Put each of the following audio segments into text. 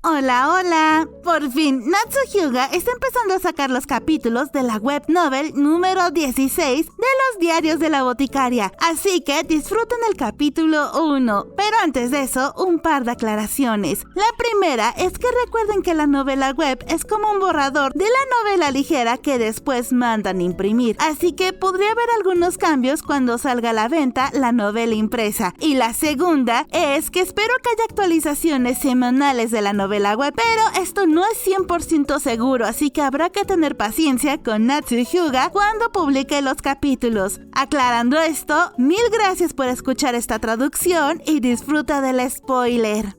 Hola, hola. Por fin, Natsu Hyuga está empezando a sacar los capítulos de la web novel número 16 de los diarios de la boticaria. Así que disfruten el capítulo 1. Pero antes de eso, un par de aclaraciones. La primera es que recuerden que la novela web es como un borrador de la novela ligera que después mandan imprimir. Así que podría haber algunos cambios cuando salga a la venta la novela impresa. Y la segunda es que espero que haya actualizaciones semanales de la novela web, pero esto no es 100% seguro, así que habrá que tener paciencia con Natsu Hyuga cuando publique los capítulos. Aclarando esto, mil gracias por escuchar esta traducción y disfruta del spoiler.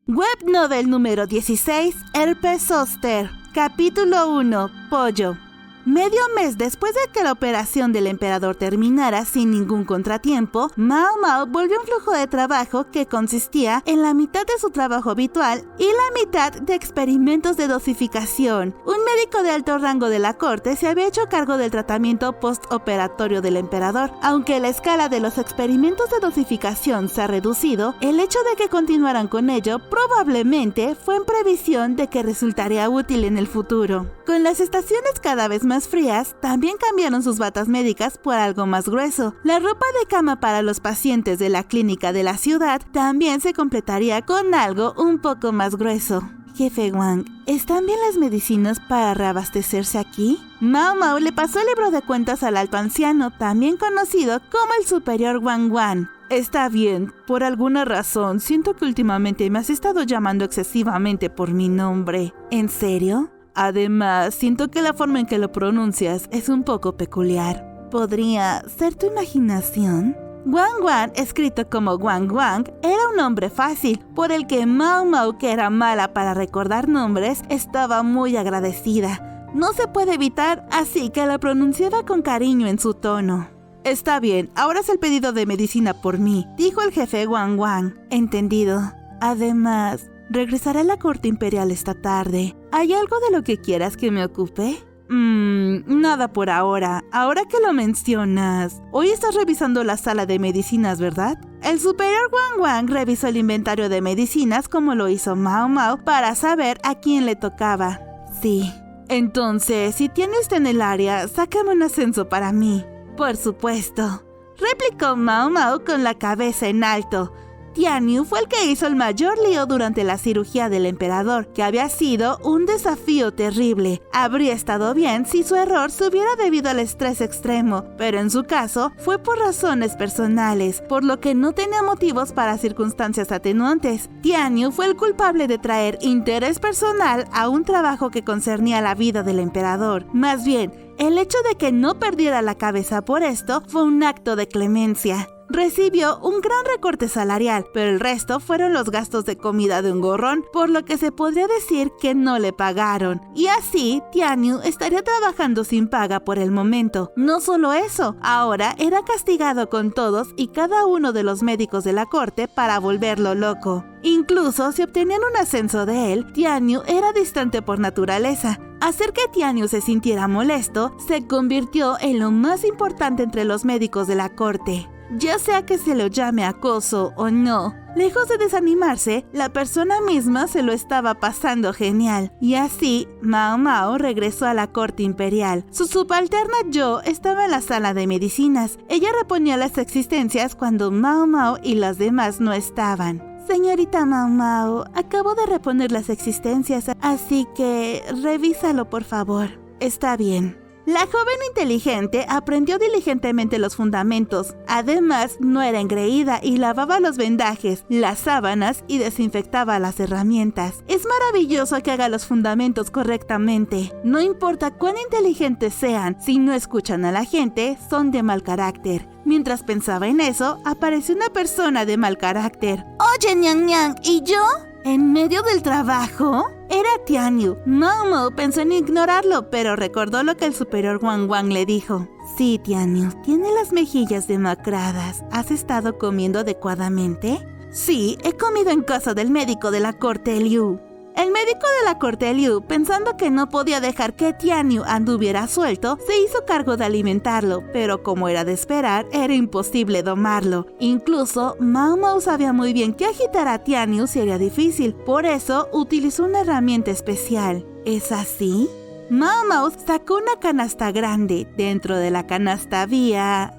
Web novel número 16, Herpes Zoster, capítulo 1, Pollo. Medio mes después de que la operación del emperador terminara sin ningún contratiempo, Mao Mao volvió a un flujo de trabajo que consistía en la mitad de su trabajo habitual y la mitad de experimentos de dosificación. Un médico de alto rango de la corte se había hecho cargo del tratamiento postoperatorio del emperador. Aunque la escala de los experimentos de dosificación se ha reducido, el hecho de que continuaran con ello probablemente fue en previsión de que resultaría útil en el futuro. Con las estaciones cada vez más frías, también cambiaron sus batas médicas por algo más grueso. La ropa de cama para los pacientes de la clínica de la ciudad también se completaría con algo un poco más grueso. Jefe Wang, ¿están bien las medicinas para reabastecerse aquí? Mao Mao le pasó el libro de cuentas al alto anciano, también conocido como el superior Wang Wan. Está bien, por alguna razón, siento que últimamente me has estado llamando excesivamente por mi nombre. ¿En serio? Además, siento que la forma en que lo pronuncias es un poco peculiar. ¿Podría ser tu imaginación? Wang Wan, escrito como Wang Wang, era un nombre fácil, por el que Mao Mao, que era mala para recordar nombres, estaba muy agradecida. No se puede evitar, así que la pronunciaba con cariño en su tono. Está bien, ahora es el pedido de medicina por mí, dijo el jefe Wang Wang. Entendido. Además, regresaré a la corte imperial esta tarde. ¿Hay algo de lo que quieras que me ocupe? Nada por ahora. Ahora que lo mencionas, hoy estás revisando la sala de medicinas, ¿verdad? El superior Wang Wang revisó el inventario de medicinas como lo hizo Mao Mao para saber a quién le tocaba. Sí. Entonces, si tiene usted en el área, sácame un ascenso para mí. Por supuesto. Replicó Mao Mao con la cabeza en alto. Tianyu fue el que hizo el mayor lío durante la cirugía del emperador, que había sido un desafío terrible. Habría estado bien si su error se hubiera debido al estrés extremo, pero en su caso fue por razones personales, por lo que no tenía motivos para circunstancias atenuantes. Tianyu fue el culpable de traer interés personal a un trabajo que concernía la vida del emperador. Más bien, el hecho de que no perdiera la cabeza por esto fue un acto de clemencia. Recibió un gran recorte salarial, pero el resto fueron los gastos de comida de un gorrón, por lo que se podría decir que no le pagaron. Y así, Tianyu estaría trabajando sin paga por el momento. No solo eso, ahora era castigado con todos y cada uno de los médicos de la corte para volverlo loco. Incluso si obtenían un ascenso de él, Tianyu era distante por naturaleza. Hacer que Tianyu se sintiera molesto se convirtió en lo más importante entre los médicos de la corte. Ya sea que se lo llame acoso o no, lejos de desanimarse, la persona misma se lo estaba pasando genial. Y así, Mao Mao regresó a la corte imperial. Su subalterna Jo estaba en la sala de medicinas. Ella reponía las existencias cuando Mao Mao y las demás no estaban. Señorita Mao Mao, acabo de reponer las existencias, así que revísalo por favor. Está bien. La joven inteligente aprendió diligentemente los fundamentos. Además, no era engreída y lavaba los vendajes, las sábanas y desinfectaba las herramientas. Es maravilloso que haga los fundamentos correctamente. No importa cuán inteligentes sean, si no escuchan a la gente, son de mal carácter. Mientras pensaba en eso, apareció una persona de mal carácter. Oye, Niang Niang, ¿y yo? ¿En medio del trabajo? Era Tianyu. Mao Mao pensó en ignorarlo, pero recordó lo que el superior Wang Wang le dijo. Sí, Tianyu, tiene las mejillas demacradas. ¿Has estado comiendo adecuadamente? Sí, he comido en casa del médico de la corte Liu. El médico de la corte Liu, pensando que no podía dejar que Tianyu anduviera suelto, se hizo cargo de alimentarlo, pero como era de esperar, era imposible domarlo. Incluso, Mao Mao sabía muy bien que agitar a Tianyu sería difícil, por eso utilizó una herramienta especial. ¿Es así? Mao Mao sacó una canasta grande. Dentro de la canasta había...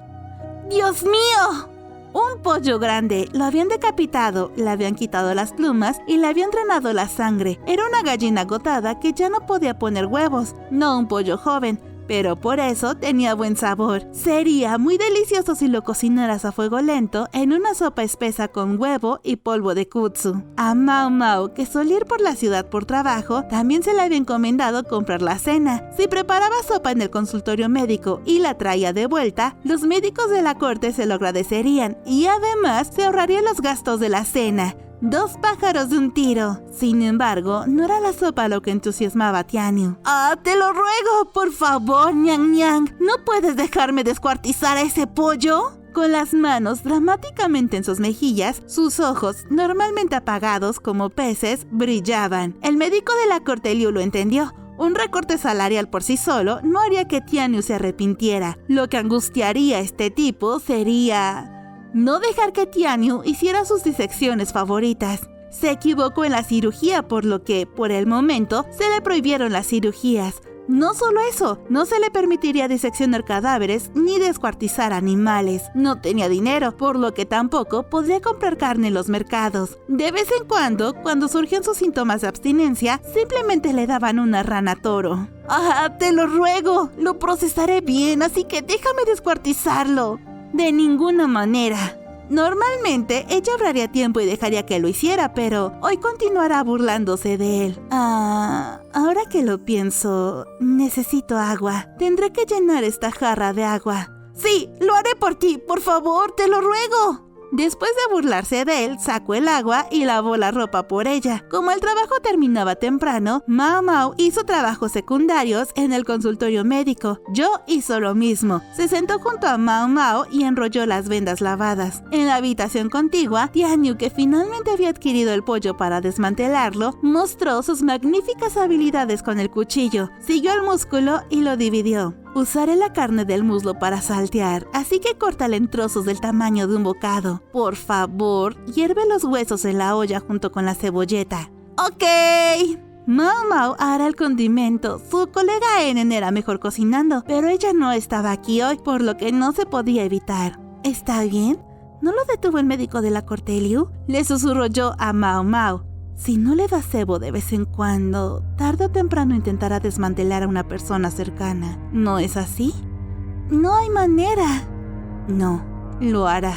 ¡Dios mío! Un pollo grande. Lo habían decapitado, le habían quitado las plumas y le habían drenado la sangre. Era una gallina agotada que ya no podía poner huevos, no un pollo joven, pero por eso tenía buen sabor. Sería muy delicioso si lo cocinaras a fuego lento en una sopa espesa con huevo y polvo de kudzu. A Mao Mao, que solía ir por la ciudad por trabajo, también se le había encomendado comprar la cena. Si preparaba sopa en el consultorio médico y la traía de vuelta, los médicos de la corte se lo agradecerían y además se ahorrarían los gastos de la cena. 2 pájaros de un tiro. Sin embargo, no era la sopa lo que entusiasmaba a Tianyu. ¡Ah, te lo ruego, por favor, Niang Niang! ¿No puedes dejarme descuartizar a ese pollo? Con las manos dramáticamente en sus mejillas, sus ojos, normalmente apagados como peces, brillaban. El médico de la corte Liu lo entendió. Un recorte salarial por sí solo no haría que Tianyu se arrepintiera. Lo que angustiaría a este tipo sería... no dejar que Tianyu hiciera sus disecciones favoritas. Se equivocó en la cirugía, por lo que, por el momento, se le prohibieron las cirugías. No solo eso, no se le permitiría diseccionar cadáveres ni descuartizar animales. No tenía dinero, por lo que tampoco podría comprar carne en los mercados. De vez en cuando surgían sus síntomas de abstinencia, simplemente le daban una rana toro. ¡Ah, te lo ruego! Lo procesaré bien, así que déjame descuartizarlo. De ninguna manera. Normalmente ella ahorraría tiempo y dejaría que lo hiciera, pero hoy continuará burlándose de él. Ahora que lo pienso, necesito agua. Tendré que llenar esta jarra de agua. Sí, lo haré por ti, por favor, te lo ruego. Después de burlarse de él, sacó el agua y lavó la ropa por ella. Como el trabajo terminaba temprano, Mao Mao hizo trabajos secundarios en el consultorio médico. Jo hizo lo mismo. Se sentó junto a Mao Mao y enrolló las vendas lavadas. En la habitación contigua, Tianyu, que finalmente había adquirido el pollo para desmantelarlo, mostró sus magníficas habilidades con el cuchillo. Siguió el músculo y lo dividió. Usaré la carne del muslo para saltear, así que córtala en trozos del tamaño de un bocado. Por favor, hierve los huesos en la olla junto con la cebolleta. ¡Ok! Mao Mao hará el condimento. Su colega Enen era mejor cocinando, pero ella no estaba aquí hoy, por lo que no se podía evitar. ¿Está bien? ¿No lo detuvo el médico de la corte Liu? Le susurró yo a Mao Mao. Si no le das cebo de vez en cuando, tarde o temprano intentará desmantelar a una persona cercana. ¿No es así? No hay manera. No, lo hará.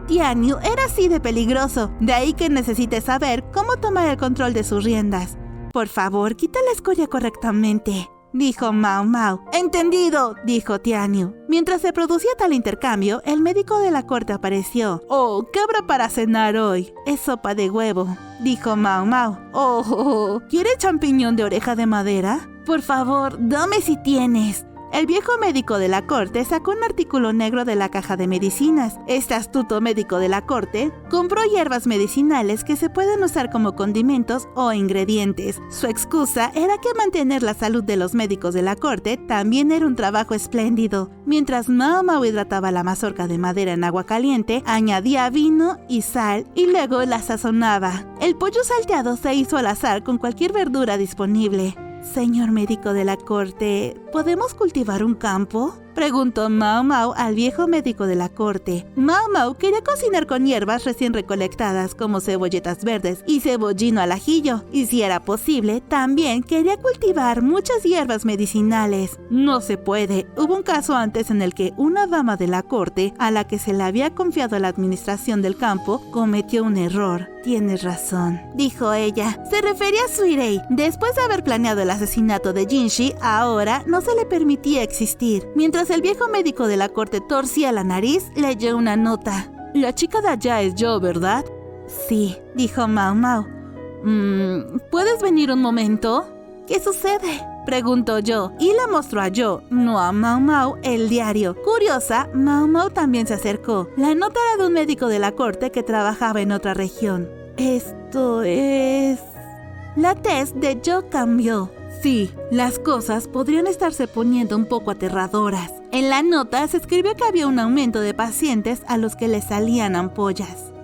Tianyu era así de peligroso, de ahí que necesite saber cómo tomar el control de sus riendas. Por favor, quita la escoria correctamente, dijo Mao Mao. ¡Entendido!, dijo Tianyu. Mientras se producía tal intercambio, el médico de la corte apareció. ¡Oh, qué habrá para cenar hoy! Es sopa de huevo, dijo Mao Mao. ¡Oh, ¿quiere champiñón de oreja de madera? Por favor, dame si tienes. El viejo médico de la corte sacó un artículo negro de la caja de medicinas. Este astuto médico de la corte compró hierbas medicinales que se pueden usar como condimentos o ingredientes. Su excusa era que mantener la salud de los médicos de la corte también era un trabajo espléndido. Mientras Mao Mao hidrataba la mazorca de madera en agua caliente, añadía vino y sal y luego la sazonaba. El pollo salteado se hizo al azar con cualquier verdura disponible. Señor médico de la corte, ¿podemos cultivar un campo?, preguntó Mao Mao al viejo médico de la corte. Mao Mao quería cocinar con hierbas recién recolectadas como cebolletas verdes y cebollino al ajillo, y si era posible, también quería cultivar muchas hierbas medicinales. No se puede. Hubo un caso antes en el que una dama de la corte, a la que se le había confiado la administración del campo, cometió un error. Tienes razón, dijo ella. Se refería a Suirei. Después de haber planeado el asesinato de Jinshi, ahora no se le permitía existir. Mientras el viejo médico de la corte torcía la nariz, leyó una nota. La chica de allá es yo, ¿verdad? Sí, dijo Mao Mao. ¿Puedes venir un momento? ¿Qué sucede?, preguntó yo, y le mostró a yo, no a Mao Mao, el diario. Curiosa, Mao Mao también se acercó. La nota era de un médico de la corte que trabajaba en otra región. Esto es... La test de Joe cambió. Sí, las cosas podrían estarse poniendo un poco aterradoras. En la nota se escribió que había un aumento de pacientes a los que les salían ampollas.